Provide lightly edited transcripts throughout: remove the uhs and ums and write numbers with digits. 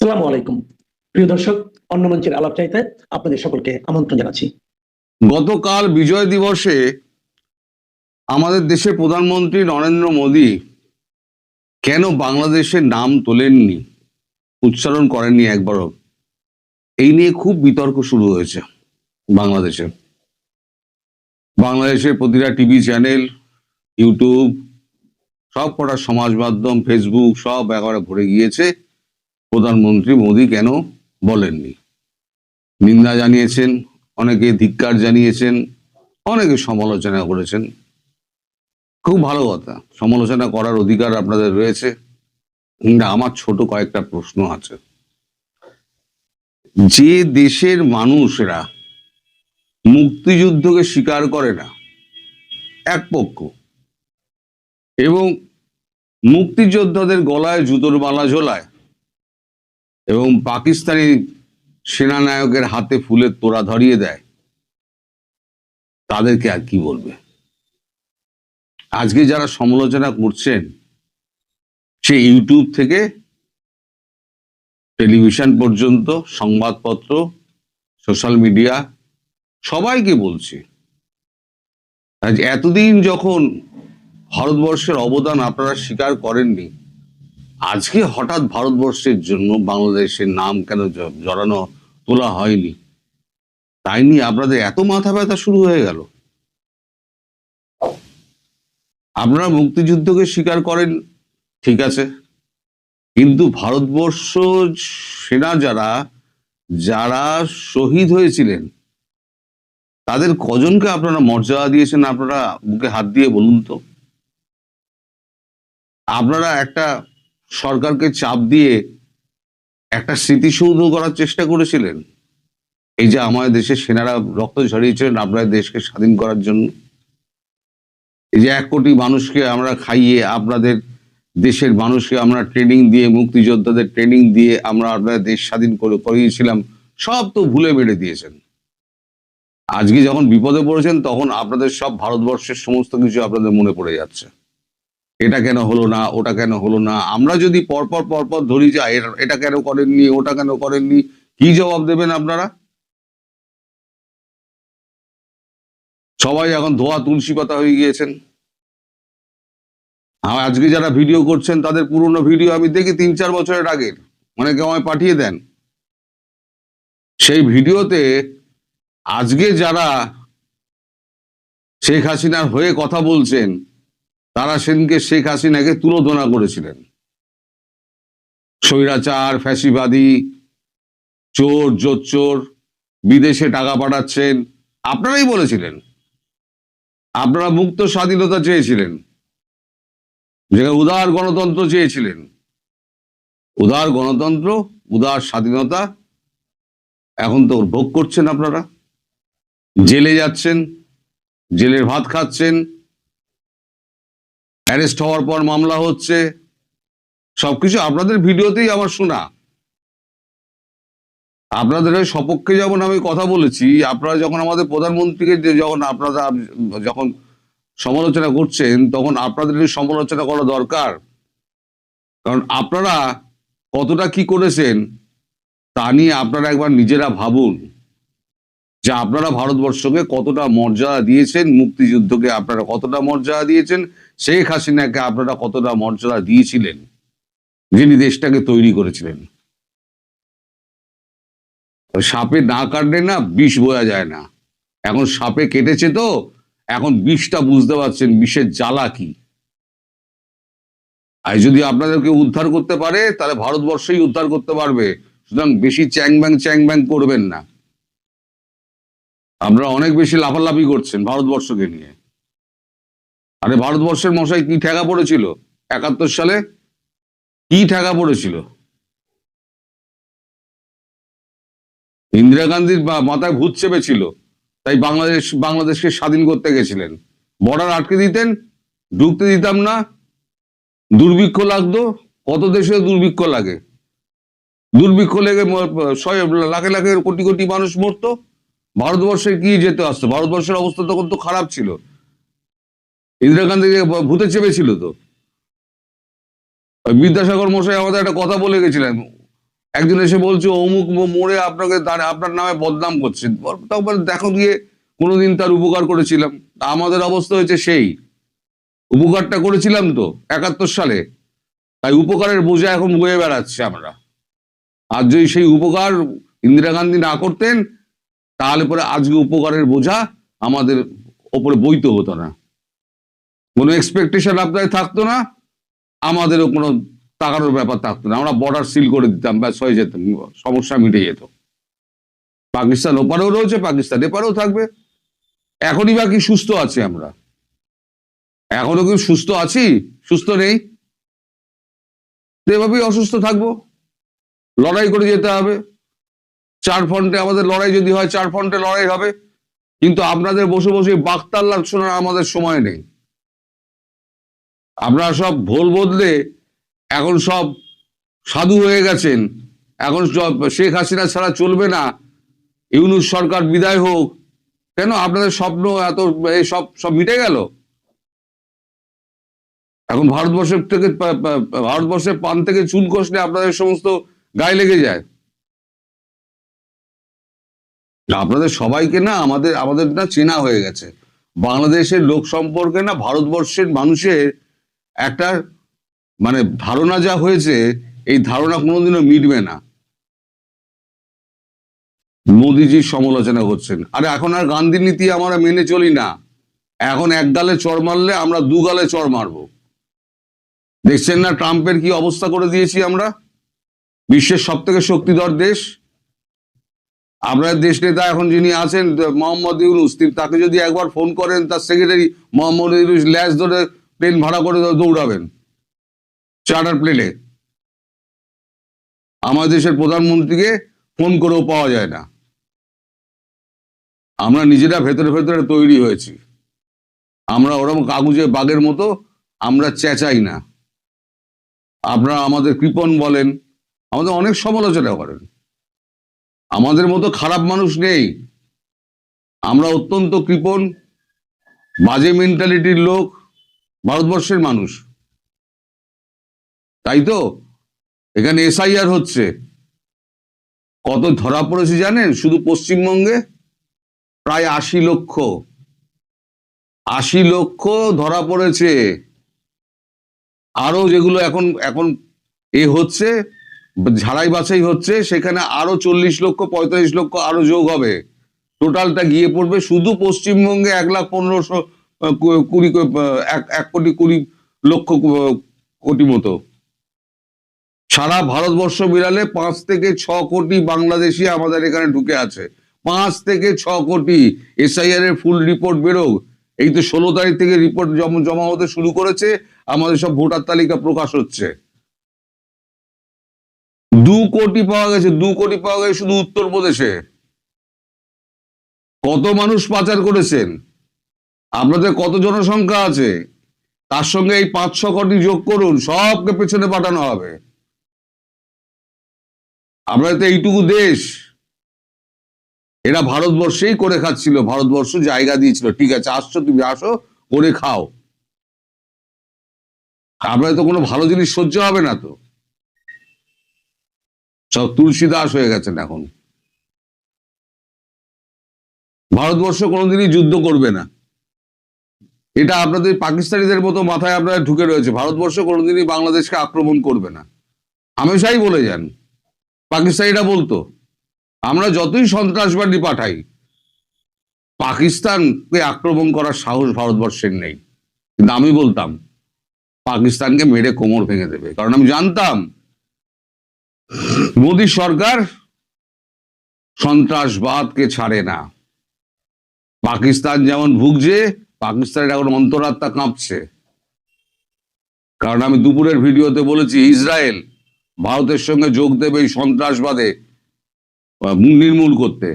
আসসালামু আলাইকুম প্রিয় দর্শক, অন্য মঞ্চের আলাপ চাইতে আপনাদের সকলকে আমন্ত্রণ জানাচ্ছি। গতকাল বিজয় দিবসে আমাদের দেশের প্রধানমন্ত্রী নরেন্দ্র মোদী কেন বাংলাদেশের নাম তোলেননি, উচ্চারণ করেননি একবারও, এই নিয়ে খুব বিতর্ক শুরু হয়েছে বাংলাদেশের প্রতিটা টিভি চ্যানেল, ইউটিউব, সব কটা সমাজ মাধ্যম, ফেসবুক সব একেবারে ভরে গিয়েছে প্রধানমন্ত্রী মোদী কেন বলেননি। নিন্দা জানিয়েছেন, অনেকে ধিক্কার জানিয়েছেন, অনেকে সমালোচনা করেছেন। খুব ভালো কথা, সমালোচনা করার অধিকার আপনাদের রয়েছে। কিন্তু আমার ছোট কয়েকটা প্রশ্ন আছে। যে দেশের মানুষরা মুক্তিযুদ্ধকে স্বীকার করে না এক পক্ষ, এবং মুক্তিযোদ্ধাদের গলায় জুতোর মালা ঝোলায় এবং পাকিস্তানি সেনানায়কের হাতে ফুলের তোড়া ধরিয়ে দেয়, তাদেরকে আর কি বলবে? আজকে যারা সমালোচনা করছেন, সে ইউটিউব থেকে টেলিভিশন পর্যন্ত, সংবাদপত্র, সোশ্যাল মিডিয়া, সবাইকে বলছি, আজ এতদিন যখন ভারতবর্ষের অবদান আপনারা স্বীকার করেননি, আজকে হঠাৎ ভারতবর্ষের জন্য বাংলাদেশের নাম কেন জড়ানো তোলা হয়নি, তাই নিয়ে আপনাদের এত মাথা ব্যথা শুরু হয়ে গেল। আপনারা মুক্তিযুদ্ধকে স্বীকার করেন, ঠিক আছে, কিন্তু ভারতবর্ষ সেনা যারা যারা শহীদ হয়েছিলেন, তাদের কজনকে আপনারা মর্যাদা দিয়েছেন? আপনারা বুকে হাত দিয়ে বলুন তো। আপনারা একটা সরকারকে চাপ দিয়ে একটা স্মৃতিসৌধ করার চেষ্টা করেছিলেন, এই যে আমাদের দেশের সেনারা রক্ত ঝরিয়েছিলেন আপনাদের দেশকে স্বাধীন করার জন্য। এই যে 1 কোটি মানুষকে আমরা খাইয়ে, আপনাদের দেশের মানুষকে আমরা ট্রেনিং দিয়ে, মুক্তিযোদ্ধাদের ট্রেনিং দিয়ে আমরা আপনাদের দেশ স্বাধীন করিয়েছিলাম, সব তো ভুলে মেরে দিয়েছেন। আজকে যখন বিপদে পড়েছেন, তখন আপনাদের সব ভারতবর্ষের সমস্ত কিছু আপনাদের মনে পড়ে যাচ্ছে। এটা কেন হলো না, ওটা কেন হলো না। আমরা যদি পরপর ধরি যাই, এটা কেন করেননি, ওটা কেন করেননি, কি জবাব দেবেন আপনারা? সবাই এখন ধোয়া তুলসী পাতা হয়ে গিয়েছেন। আজকে যারা ভিডিও করছেন, তাদের পুরনো ভিডিও আমি দেখি 3-4 বছরের আগের, অনেকে আমায় পাঠিয়ে দেন। সেই ভিডিওতে আজকে যারা শেখ হাসিনার হয়ে কথা বলছেন, তারা সেদিনকে শেখ হাসিনাকে তুলোধনা করেছিলেন। স্বৈরাচার, ফ্যাসিবাদী, চোর, জোচ্চোর, বিদেশে টাকা পাঠাচ্ছেন, আপনারাই বলেছিলেন। আপনারা মুক্ত স্বাধীনতা চেয়েছিলেন, যেখানে উদার গণতন্ত্র চেয়েছিলেন। উদার গণতন্ত্র, উদার স্বাধীনতা এখন তো ভোগ করছেন আপনারা। জেলে যাচ্ছেন, জেলের ভাত খাচ্ছেন, অ্যারেস্ট হওয়ার পর মামলা হচ্ছে, সবকিছু আপনাদের ভিডিওতেই আমার শোনা। আপনাদের সপক্ষে যেমন আমি কথা বলেছি, আপনারা যখন আমাদের প্রধানমন্ত্রীকে যখন আপনারা যখন সমালোচনা করছেন, তখন আপনাদের সমালোচনা করা দরকার। কারণ আপনারা কতটা কি করেছেন তা নিয়ে আপনারা একবার নিজেরা ভাবুন, যে আপনারা ভারতবর্ষকে কতটা মর্যাদা দিয়েছেন, মুক্তিযুদ্ধকে আপনারা কতটা মর্যাদা দিয়েছেন, শেখ হাসিনাকে আপনারা কতটা মর্যাদা দিয়েছিলেন, যিনি দেশটাকে তৈরি করেছিলেন। সাপে না কাটলে না বিষ বোঝা যায় না। এখন সাপে কেটেছে, তো এখন বিষটা বুঝতে পারছেন, বিষের জ্বালা কি। আর যদি আপনাদেরকে উদ্ধার করতে পারে, তাহলে ভারতবর্ষই উদ্ধার করতে পারবে। সুতরাং বেশি চ্যাং ব্যাং করবেন না। আপনারা অনেক বেশি লাফালাফি করছেন ভারতবর্ষকে নিয়ে। আরে ভারতবর্ষের মশাই কি ঠেকা পড়েছিল 71 সালে? কি ঠেকা পড়েছিল? ইন্দিরা গান্ধীর মাথায় ভূত চেপেছিল, তাই বাংলাদেশকে স্বাধীন করতে গেছিলেন। বর্ডার আটকে দিতেন, ঢুকতে দিতাম না, দুর্ভিক্ষ লাগতো। কত দেশে দুর্ভিক্ষ লাগে, দুর্ভিক্ষ লেগে লাখে লাখে কোটি কোটি মানুষ মরতো। ভারতবর্ষে কি যেতে আসতো? ভারতবর্ষের অবস্থা তখন তো খারাপ ছিল। ইন্দিরা গান্ধীকে ভূতে চেপেছিল তো। বিদ্যাসাগর মশাই আমাদের একটা কথা বলে গেছিলেন, একজন এসে বলছে অমুক মোড়ে আপনাকে আপনার নামে বদনাম করছে, তখন দেখো গিয়ে কোনোদিন তার উপকার করেছিলাম? আমাদের অবস্থা হয়েছে সেই উপকারটা করেছিলাম তো 71 সালে, তাই উপকারের বোঝা এখন বয়ে বেড়াচ্ছে আমরা। আর যদি সেই উপকার ইন্দিরা গান্ধী না করতেন তাহলে পরে আজকে উপকারের বোঝা আমাদের ওপরে বইতে হতো না, কোনো এক্সপেকটেশন আপনাদের থাকতো না, আমাদেরও কোনো তাকানোর ব্যাপার থাকতো না। আমরা বর্ডার সিল করে দিতাম, ব্যাস হয়ে যেত, সমস্যা মিটে যেত। পাকিস্তান ওপারেও রয়েছে, পাকিস্তান এপারেও থাকবে। এখনই বা কি সুস্থ আছি আমরা? এখনো কি সুস্থ আছি? সুস্থ নেই। এভাবেই অসুস্থ থাকবো, লড়াই করে যেতে হবে। 4 ফ্রন্টে আমাদের লড়াই যদি হয়, 4 ফ্রন্টে লড়াই হবে, কিন্তু আপনাদের বসে বসে বাকতাল্লার শোনার আমাদের সময় নেই। আপনারা সব ভোল বদলে এখন সব সাধু হয়ে গেছেন, এখন শেখ হাসিনা ছাড়া চলবে না, ইউনূস সরকার বিদায় হোক। কেন আপনাদের স্বপ্ন এত সব সব মিটে গেল? এখন ভারতবর্ষের পান থেকে চুল খসলে আপনাদের সমস্ত গায়ে লেগে যায়। আপনাদের সবাইকে না আমাদের না চেনা হয়ে গেছে। বাংলাদেশের লোক সম্পর্কে না ভারতবর্ষের মানুষের একটা মানে ধারণা যা হয়েছে, এই ধারণা কোনোদিনও মিটবে না। মোদিজির সমালোচনা করছেন, আরে এখন আর গান্ধী নীতি আমরা মেনে চলি না। এখন এক গালে চড় মারলে আমরা 2 গালে চড় মারবো। দেখছেন না ট্রাম্পের কি অবস্থা করে দিয়েছি আমরা? বিশ্বের সব থেকে শক্তিধর দেশ। আপনার দেশ নেতা এখন যিনি আছেন মোহাম্মদ ইউনূস, তাকে যদি একবার ফোন করেন, তার সেক্রেটারি মোহাম্মদ ইউনূস ল্যাস ধরে প্লেন ভাড়া করে দৌড়াবেন চার্টার প্লেনে। আমাদের দেশের প্রধানমন্ত্রীকে ফোন করেও পাওয়া যায় না। আমরা নিজেরা ভেতরে ভেতরে তৈরি হয়েছি। আমরা ওরকম কাগজে বাঘের মতো আমরা চেঁচাই না। আপনারা আমাদের কৃপণ বলেন, আমাদের অনেক সমালোচনা করেন। আমাদের মতো খারাপ মানুষ নেই। আমরা অত্যন্ত কৃপণ, বাজে মেন্টালিটির লোক, ভারতবর্ষের মানুষ। তাই তো এখানে এসআইআর হচ্ছে। কত ধরা পড়েছে জানেন? শুধু পশ্চিমবঙ্গে প্রায় 80 লক্ষ। 80 লক্ষ ধরা পড়েছে। আরো যেগুলো এখন এখন হচ্ছে, ঝাড়াই বাছাই হচ্ছে, সেখানে আরো 40 লক্ষ 45 লক্ষ আরো যোগ হবে। টোটালটা গিয়ে পড়বে শুধু পশ্চিমবঙ্গে 1,15,20,1,20,00,000 কোটি মতো। সারা ভারতবর্ষ মিলালে 5 থেকে 6 কোটি বাংলাদেশি আমাদের এখানে ঢুকে আছে। 5 থেকে 6 কোটি। এসআইআর এর ফুল রিপোর্ট বেরোক। এই তো 16 তারিখ থেকে রিপোর্ট জমা হতে শুরু করেছে, আমাদের সব ভোটার তালিকা প্রকাশ হচ্ছে। 2 কোটি পাওয়া গেছে, 2 কোটি পাওয়া গেছে শুধু উত্তরপ্রদেশে। কত মানুষ পাচার করেছেন? আপনাদের কত জনসংখ্যা আছে? তার সঙ্গে এই 5-6 কোটি যোগ করুন, সবকে পেছনে পাঠানো হবে। আপনাদের তো এইটুকু দেশ। এরা ভারতবর্ষেই করে খাচ্ছিল, ভারতবর্ষ জায়গা দিয়েছিল, ঠিক আছে আসছো, তুমি আসো, করে খাও। আপনাদের তো কোনো ভালো জিনিস সহ্য হবে না তো। সব তুলসী দাস হয়ে গেছেন এখন। ভারতবর্ষ কোনোদিনই যুদ্ধ করবে না, এটা আপনাদের পাকিস্তানিদের মতো মাথায় আপনারা ঢুকে রয়েছে। ভারতবর্ষ কোনোদিনই বাংলাদেশকে আক্রমণ করবে না, হামেশাই বলে যান। পাকিস্তানিরা বলতো আমরা যতই সন্ত্রাসবাদী পাঠাই, পাকিস্তানকে আক্রমণ করার সাহস ভারতবর্ষের নেই। কিন্তু আমি বলতাম পাকিস্তানকে মেরে কোমর ভেঙে দেবে, কারণ আমি জানতাম মোদী সরকার সন্ত্রাসবাদকে ছাড়ে না। পাকিস্তান যেমন ভুগছে, পাকিস্তানের এখন অন্তরাত্মা কাঁপছে। কারণ আমি দুপুরের ভিডিওতে বলেছি ইসরায়েল ভারতের সঙ্গে যোগ দেবে এই সন্ত্রাসবাদে নির্মূল করতে।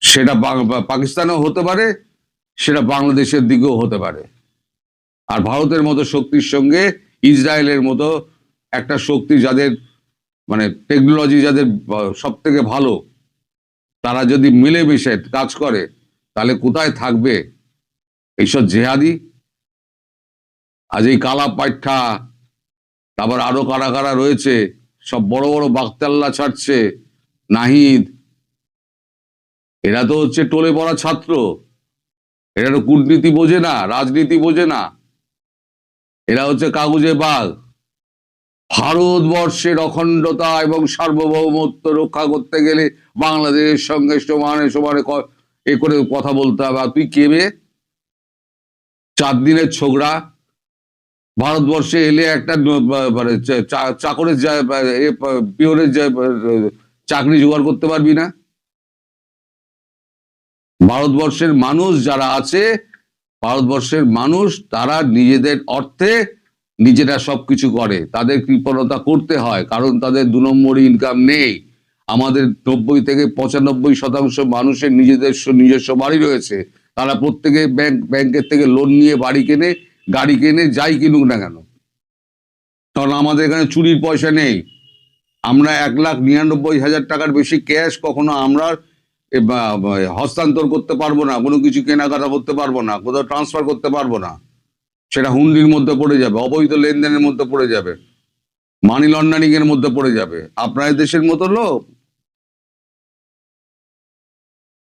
সেটা পাকিস্তানেও হতে পারে, সেটা বাংলাদেশের দিকেও হতে পারে। আর ভারতের মতো শক্তির সঙ্গে ইসরায়েলের মতো একটা শক্তি, যাদের মানে টেকনোলজি যাদের সব থেকে ভালো, তারা যদি মিলেমিশে কাজ করে, তাহলে কোথায় থাকবে এইসব জেহাদি? আজ এই কালা পাঠা, তারপর আরো কারা কারা রয়েছে, সব বড় বড় বাগতাল্লা ছাড়ছে, নাহিদ, এরা তো হচ্ছে টলে পড়া ছাত্র, এরা তো কূটনীতি বোঝে না, রাজনীতি বোঝে না, এরা হচ্ছে কাগজে বাঘ। ভারতবর্ষের অখণ্ডতা এবং সার্বভৌমত্ব রক্ষা করতে গেলে বাংলাদেশের সঙ্গে সমানে সমানে এ করে কথা বলতে হবে। আর তুই কেবে 4 দিনের ছোকরা, ভারতবর্ষে এলে একটা মানে চাকরের পিওরের চাকরি জোগাড় করতে পারবি না? ভারতবর্ষের মানুষ যারা আছে, ভারতবর্ষের মানুষ তারা নিজেদের অর্থে নিজেরা সবকিছু করে, তাদের কৃপণতা করতে হয়, কারণ তাদের 2 নম্বরই ইনকাম নেই। আমাদের 90 থেকে 95% মানুষের নিজস্ব বাড়ি রয়েছে, তারা প্রত্যেকে ব্যাংকের থেকে লোন নিয়ে বাড়ি কেনে, গাড়ি কেনে, যাই কিনুক না কেন। কারণ আমাদের এখানে চুরির পয়সা নেই। আমরা 1,99,000 টাকার বেশি ক্যাশ কখনো আমরা হস্তান্তর করতে পারবো না, কোনো কিছু কেনাকাটা করতে পারবো না, কোথাও ট্রান্সফার করতে পারবো না। সেটা হুন্ডির মধ্যে পড়ে যাবে, অবৈধ লেনদেনের মধ্যে পড়ে যাবে, মানি লন্ডারিং এর মধ্যে পড়ে যাবে। আপনার দেশের মতো লোক,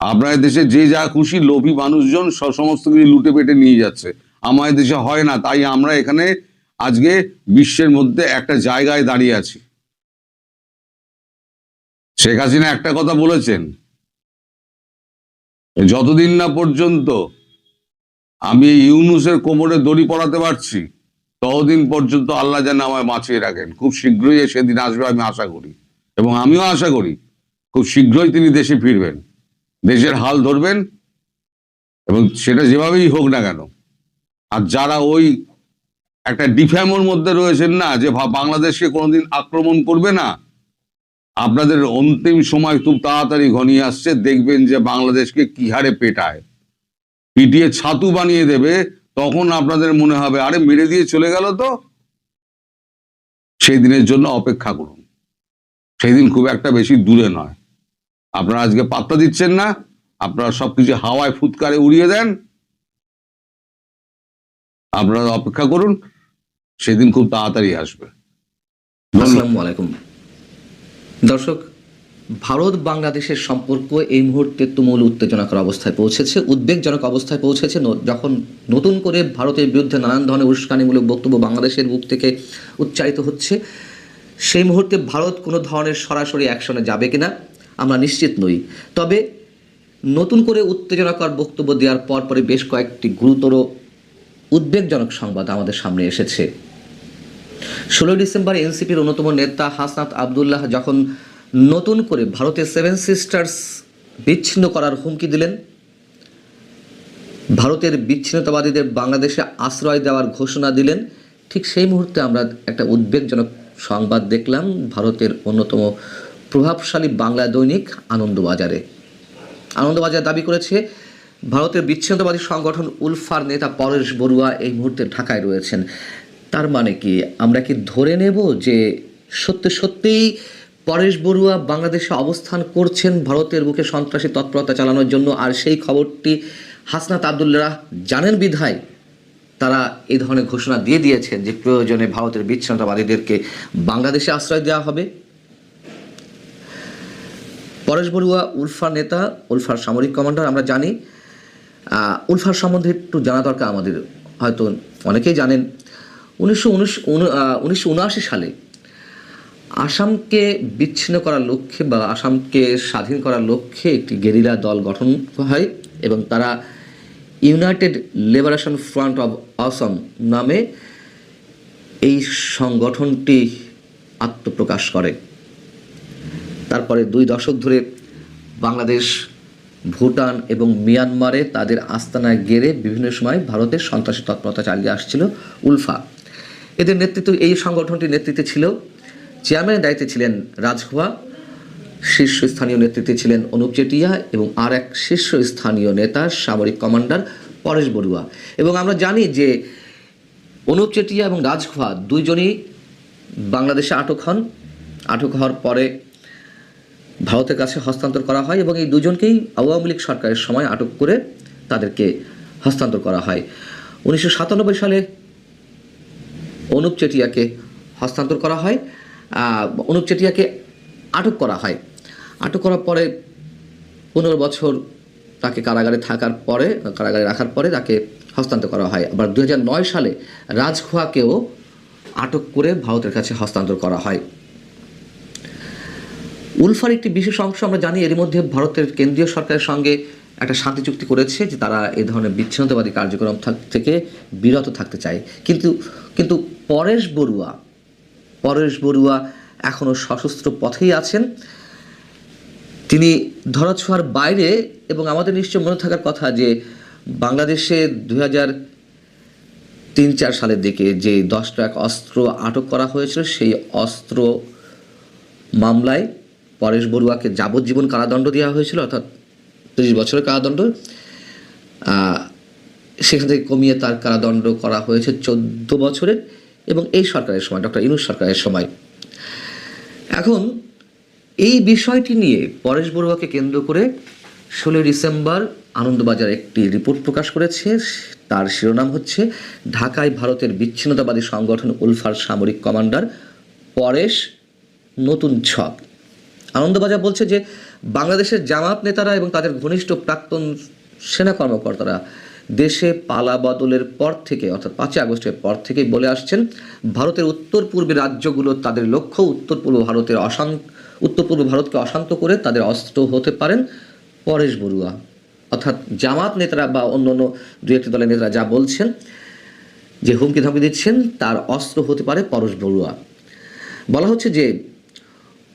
আপনার দেশে যে যা খুশি লোভী মানুষজন সমস্ত কিছু লুটে পেটে নিয়ে যাচ্ছে। আমাদের দেশে হয় না, তাই আমরা এখানে আজকে বিশ্বের মধ্যে একটা জায়গায় দাঁড়িয়ে আছি। শেখ হাসিনা একটা কথা বলেছেন, যতদিন না পর্যন্ত আমি ইউনুসের কোমরে দড়ি পরাতে পারছি, ততদিন পর্যন্ত আল্লাহ যেন আমায় বাঁচিয়ে রাখেন। খুব শীঘ্রই সেদিন আসবে আমি আশা করি, এবং আমিও আশা করি খুব শীঘ্রই তিনি দেশে ফিরবেন, দেশের হাল ধরবেন, এবং সেটা যেভাবেই হোক না কেন। আর যারা ওই একটা ডিফ্যামোর মধ্যে রয়েছেন না, যে বাংলাদেশকে কোনোদিন আক্রমণ করবে না, আপনাদের অন্তিম সময় খুব তাড়াতাড়ি ঘনিয়ে আসছে। দেখবেন যে বাংলাদেশকে কি হারে পেটায়, পিটিয়ে ছাতু বানিয়ে দেবে, তখন আপনাদের মনে হবে আরে মেরে দিয়ে চলে গেল। তো সেই দিনের জন্য অপেক্ষা করুন, সেই দিন খুব একটা বেশি দূরে নয়। আপনারা আজকে পাত্তা দিচ্ছেন না, আপনারা সবকিছু হাওয়ায় ফুৎকারে উড়িয়ে দেন। আপনারা অপেক্ষা করুন, সেদিন খুব তাড়াতাড়ি আসবে। আসসালামু আলাইকুম দর্শক, ভারত বাংলাদেশের সম্পর্ক এই মুহূর্তে তুমুল উত্তেজনাকর অবস্থায় পৌঁছেছে, উদ্বেগজনক অবস্থায় পৌঁছেছে। যখন নতুন করে ভারতের বিরুদ্ধে নানান ধরনের উস্কানিমূলক বক্তব্য বাংলাদেশের মুখ থেকে উচ্চারিত হচ্ছে, সেই মুহূর্তে ভারত কোনো ধরনের সরাসরি অ্যাকশনে যাবে কিনা আমরা নিশ্চিত নই। তবে নতুন করে উত্তেজনাকর বক্তব্য দেওয়ার পরপরই বেশ কয়েকটি গুরুতর উদ্বেগজনক সংবাদ আমাদের সামনে এসেছে। 16 ডিসেম্বর এনসিপির অন্যতম নেতা হাসনাত আবদুল্লাহ যখন নতুন করে ভারতের 7 সিস্টার্স বিচ্ছিন্ন করার হুমকি দিলেন, ভারতের বিচ্ছিন্নতাবাদীদের বাংলাদেশে আশ্রয় দেওয়ার ঘোষণা দিলেন, ঠিক সেই মুহূর্তে আমরা একটা উদ্বেগজনক সংবাদ দেখলাম ভারতের অন্যতম প্রভাবশালী বাংলা দৈনিক আনন্দবাজার দাবি করেছে ভারতের বিচ্ছিন্নতাবাদী সংগঠন উলফার নেতা পরেশ বড়ুয়া এই মুহূর্তে ঢাকায় রয়েছেন। তার মানে কি আমরা কি ধরে নেব যে সত্যিই পরেশ বড়ুয়া বাংলাদেশে অবস্থান করছেন ভারতের বুকে সন্ত্রাসী তৎপরতা চালানোর জন্য, আর সেই খবরটি হাসনাত আবদুল্লাহ জানেন বিধায় তারা এই ধরনের ঘোষণা দিয়ে দিয়েছেন যে প্রয়োজনে ভারতের বিচ্ছিন্নতাবাদীদেরকে বাংলাদেশে আশ্রয় দেওয়া হবে? পরেশ বড়ুয়া উলফার নেতা, উলফার সামরিক কমান্ডার। আমরা জানি উলফার সম্বন্ধে একটু জানা দরকার আমাদের, হয়তো অনেকেই জানেন 1979 সালে আসামকে বিচ্ছিন্ন করার লক্ষ্যে বা আসামকে স্বাধীন করার লক্ষ্যে একটি গেরিলা দল গঠন হয়, এবং তারা United liberation front of Assam নামে এই সংগঠনটি আত্মপ্রকাশ করে। তারপরে 2 দশক ধরে বাংলাদেশ, ভুটান এবং মিয়ানমারে তাদের আস্তানায় গেড়ে বিভিন্ন সময় ভারতের সন্ত্রাসী তৎপরতা চালিয়ে আসছিল উলফা। এদের নেতৃত্ব, এই সংগঠনটির নেতৃত্বে ছিল, চেয়ারম্যানের দায়িত্বে ছিলেন রাজখোয়া, শীর্ষস্থানীয় নেতৃত্বে ছিলেন অনুপ চেটিয়া, এবং আর এক শীর্ষস্থানীয় নেতা সামরিক কমান্ডার পরেশ বড়ুয়া। এবং আমরা জানি যে অনুপ চেটিয়া এবং রাজখোয়া দুইজনই বাংলাদেশে আটক হন। আটক হওয়ার পরে ভারতের কাছে হস্তান্তর করা হয়, এবং এই দুজনকেই আওয়ামী লীগ সরকারের সময় আটক করে তাদেরকে হস্তান্তর করা হয়। 1997 সালে অনুপ চেটিয়াকে হস্তান্তর করা হয়, অনুপ চেটিয়াকে আটক করা হয়। আটক করার পরে 15 বছর তাকে কারাগারে রাখার পরে তাকে হস্তান্তর করা হয়। আবার 2009 সালে রাজখোয়াকেও আটক করে ভারতের কাছে হস্তান্তর করা হয়। উলফার একটি বিশেষ অংশ আমরা জানি, এর মধ্যে ভারতের কেন্দ্রীয় সরকারের সঙ্গে একটা শান্তি চুক্তি করেছে যে তারা এই ধরনের বিচ্ছিন্নতাবাদী কার্যক্রম থেকে বিরত থাকতে চায়। কিন্তু পরেশ বড়ুয়া এখনও সশস্ত্র পথেই আছেন। তিনি ধরাছোঁয়ার বাইরে, এবং আমাদের নিশ্চয় মনে থাকার কথা যে বাংলাদেশে 2003-4 সালের দিকে যে 10 ট্রাক অস্ত্র আটক করা হয়েছিল, সেই অস্ত্র মামলায় পরেশ বড়ুয়াকে যাবজ্জীবন কারাদণ্ড দেওয়া হয়েছিল, অর্থাৎ 30 বছরের কারাদণ্ড। সেখান থেকে কমিয়ে তার কারাদণ্ড করা হয়েছে 14 বছরের, এবং এই সরকারের সময়, ডক্টর ইউনূস সরকারের সময়। এখন এই বিষয়টি নিয়ে পরেশ বড়ুয়াকে কেন্দ্র করে 16 ডিসেম্বর আনন্দবাজার একটি রিপোর্ট প্রকাশ করেছে। তার শিরোনাম হচ্ছে ঢাকায় ভারতের বিচ্ছিন্নতাবাদী সংগঠন উলফার সামরিক কমান্ডার পরেশ নতুন ছক। আনন্দবাজার বলছে যে বাংলাদেশের জামাত নেতারা এবং তাদের ঘনিষ্ঠ প্রাক্তন সেনা কর্মকর্তারা দেশে পালা বদলের পর থেকে, অর্থাৎ 5 আগস্টের পর থেকেই বলে আসছেন ভারতের উত্তর পূর্বে রাজ্যগুলো তাদের লক্ষ্য উত্তর পূর্ব ভারতকে অশান্ত করে তাদের অস্ত্র হতে পারেন পরেশ বড়ুয়া। অর্থাৎ জামাত নেতারা বা অন্য দু একটি দলের নেতারা যা বলছেন, যে হুমকি ধামকি দিচ্ছেন, তার অস্ত্র হতে পারে পরেশ বড়ুয়া। বলা হচ্ছে যে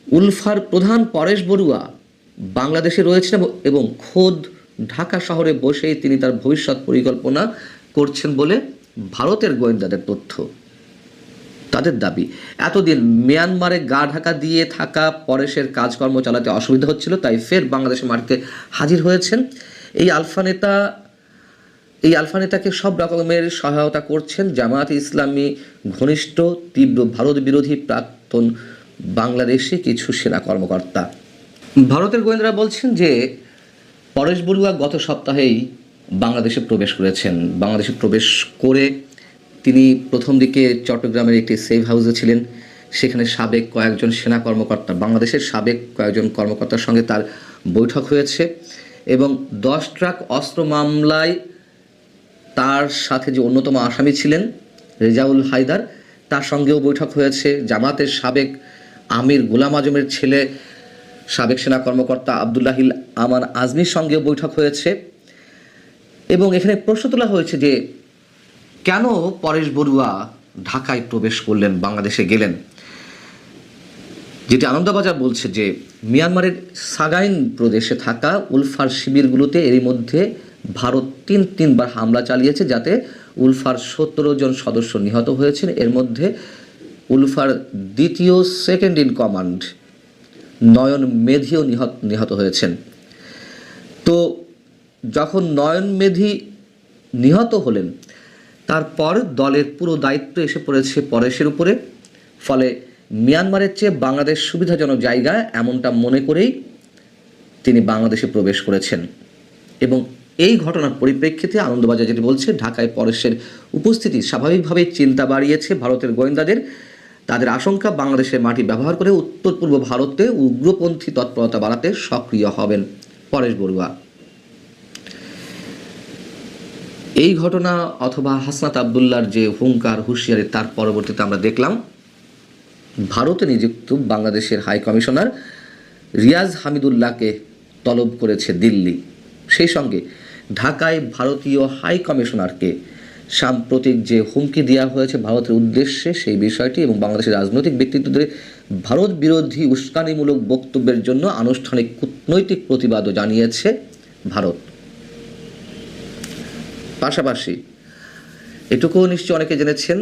উলফার প্রধান পরেশ বড়ুয়া বাংলাদেশে রয়েছেন এবং খোদ ঢাকা শহরে বসেই তিনি তার ভবিষ্যৎ পরিকল্পনা করছেন বলে ভারতের গোয়েন্দাদের তথ্য। তাদের দাবি, এতদিন মিয়ানমারে গা ঢাকা দিয়ে থাকা পরেশের কাজকর্ম চালাতে অসুবিধা হচ্ছিল, তাই ফের বাংলাদেশের মাটিতে হাজির হয়েছেন। এই আলফা নেতাকে সব রকমের সহায়তা করছেন জামায়াত ইসলামী ঘনিষ্ঠ তীব্র ভারত বিরোধী প্রাক্তন বাংলাদেশি কিছু সেনা কর্মকর্তা। ভারতের গোয়েন্দারা বলছেন যে পরেশ বড়ুয়া গত সপ্তাহেই বাংলাদেশে প্রবেশ করেছেন। বাংলাদেশে প্রবেশ করে তিনি প্রথম দিকে চট্টগ্রামের একটি সেফ হাউসে ছিলেন। সেখানে বাংলাদেশের সাবেক কয়েকজন কর্মকর্তার সঙ্গে তার বৈঠক হয়েছে, এবং 10 ট্রাক অস্ত্র মামলায় তার সাথে যে অন্যতম আসামি ছিলেন রেজাউল হায়দার, তার সঙ্গেও বৈঠক হয়েছে। জামাতের সাবেক আমির গোলাম আজমের ছেলে সাবেক সেনা কর্মকর্তা আবদুল্লাহিল আমান আজমির সঙ্গেও বৈঠক হয়েছে। এবং এখানে প্রশ্ন তোলা হয়েছে যে কেন পরেশ বড়ুয়া ঢাকায় প্রবেশ করলেন, বাংলাদেশে গেলেন। যেটি আনন্দবাজার বলছে যে মিয়ানমারের সাগাইন প্রদেশে থাকা উলফার শিবিরগুলোতে এরই মধ্যে ভারত 3বার হামলা চালিয়েছে, যাতে উলফার 17 জন সদস্য নিহত হয়েছেন। এর মধ্যে উলফার দ্বিতীয় সেকেন্ড ইন কমান্ড নয়ন মেধিও নিহত হয়েছেন। তো যখন নয়ন মেধি নিহত হলেন, তারপর দলের পুরো দায়িত্ব এসে পড়েছে পরেশের উপরে। ফলে মিয়ানমারের চেয়ে বাংলাদেশ সুবিধাজনক জায়গা এমনটা মনে করেই তিনি বাংলাদেশে প্রবেশ করেছেন। এবং এই ঘটনার পরিপ্রেক্ষিতে আনন্দবাজার যেটি বলছে, ঢাকায় পরেশের উপস্থিতি স্বাভাবিকভাবেই চিন্তা বাড়িয়েছে ভারতের গোয়েন্দাদের। তাদের আশঙ্কা বাংলাদেশের মাটি ব্যবহার করে উত্তর পূর্ব ভারতে উগ্রপন্থী তৎপরতা বাড়াতে সক্রিয় হবেন পরেশ বড়ুয়া। এই ঘটনা অথবা হাসনাত আবদুল্লার যে হুঙ্কার হুঁশিয়ারি, তার পরবর্তীতে আমরা দেখলাম ভারতে নিযুক্ত বাংলাদেশের হাই কমিশনার রিয়াজ হামিদুল্লাহকে তলব করেছে দিল্লি। সেই সঙ্গে ঢাকায় ভারতীয় হাই কমিশনারকে সাম্প্রতিক যে হুমকি দেওয়া হয়েছে ভারতের উদ্দেশ্যে সেই বিষয়টি এবং বাংলাদেশের রাজনৈতিক ব্যক্তিত্বদের ভারত বিরোধী উস্কানিমূলক বক্তব্যের জন্য আনুষ্ঠানিক কূটনৈতিক প্রতিবাদও জানিয়েছে ভারত। পাশাপাশি এটুকুও নিশ্চয় অনেকে জেনেছেন,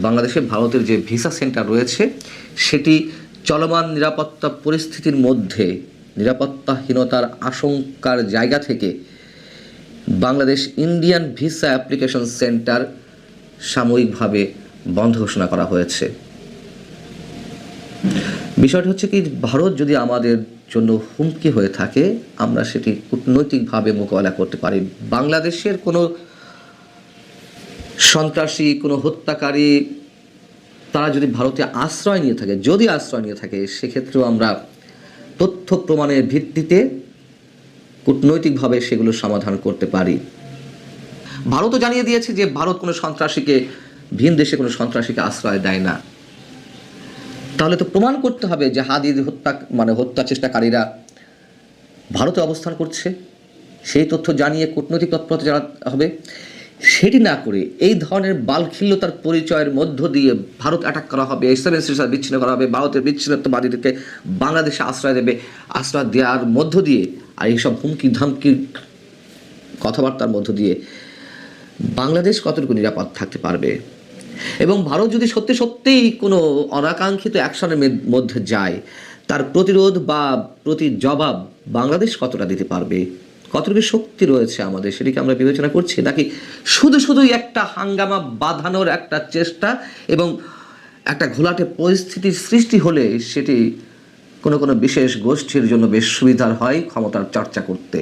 বাংলাদেশে ভারতের যে ভিসা সেন্টার রয়েছে সেটি চলমান নিরাপত্তা পরিস্থিতির মধ্যে নিরাপত্তাহীনতার আশঙ্কার জায়গা থেকে Bangladesh Indian visa application centre সাময়িকভাবে বন্ধ ঘোষণা করা হয়েছে। বিষয়টা হচ্ছে কি, ভারত যদি আমাদের জন্য হুমকি হয়ে থাকে, আমরা সেটি কূটনৈতিকভাবে মোকাবেলা করতে পারি। বাংলাদেশের কোনো সন্ত্রাসী, কোনো হত্যাকারী তারা যদি ভারতে আশ্রয় নিয়ে থাকে, যদি আশ্রয় নিয়ে থাকে, সেক্ষেত্রেও আমরা তথ্য প্রমাণের ভিত্তিতে কূটনৈতিকভাবে সেগুলো সমাধান করতে পারি। ভারতও জানিয়ে দিয়েছে যে ভারত কোনো সন্ত্রাসীকে, ভিন দেশে কোনো সন্ত্রাসীকে আশ্রয় দেয় না। তাহলে তো প্রমাণ করতে হবে যে হাদির হত্যা চেষ্টাকারীরা ভারতে অবস্থান করছে। সেই তথ্য জানিয়ে কূটনৈতিক তৎপরতা জানাতে হবে। সেটি না করে এই ধরনের বালখিল্যতার পরিচয়ের মধ্য দিয়ে ভারত অ্যাটাক করা হবে, ইসলামের শৃঙ্খলা বিচ্ছিন্ন করা হবে, ভারতের বিচ্ছিন্নতাবাদীদেরকে বাংলাদেশে আশ্রয় দেওয়ার মধ্য দিয়ে, আর এইসব হুমকি ধামকির কথাবার্তার মধ্য দিয়ে বাংলাদেশ কতটুকু নিরাপদ থাকতে পারবে? এবং ভারত যদি সত্যি সত্যিই কোনো অনাকাঙ্ক্ষিত অ্যাকশনের মধ্যে যায়, তার প্রতিরোধ বা জবাব বাংলাদেশ কতটা দিতে পারবে, কতটুকু শক্তি রয়েছে আমাদের, সেটিকে আমরা বিবেচনা করছি, নাকি শুধুই একটা হাঙ্গামা বাঁধানোর একটা চেষ্টা এবং একটা ঘোলাটে পরিস্থিতির সৃষ্টি হলে সেটি কোনো বিশেষ গোষ্ঠীর জন্য বেশ সুবিধার হয় ক্ষমতার চর্চা করতে।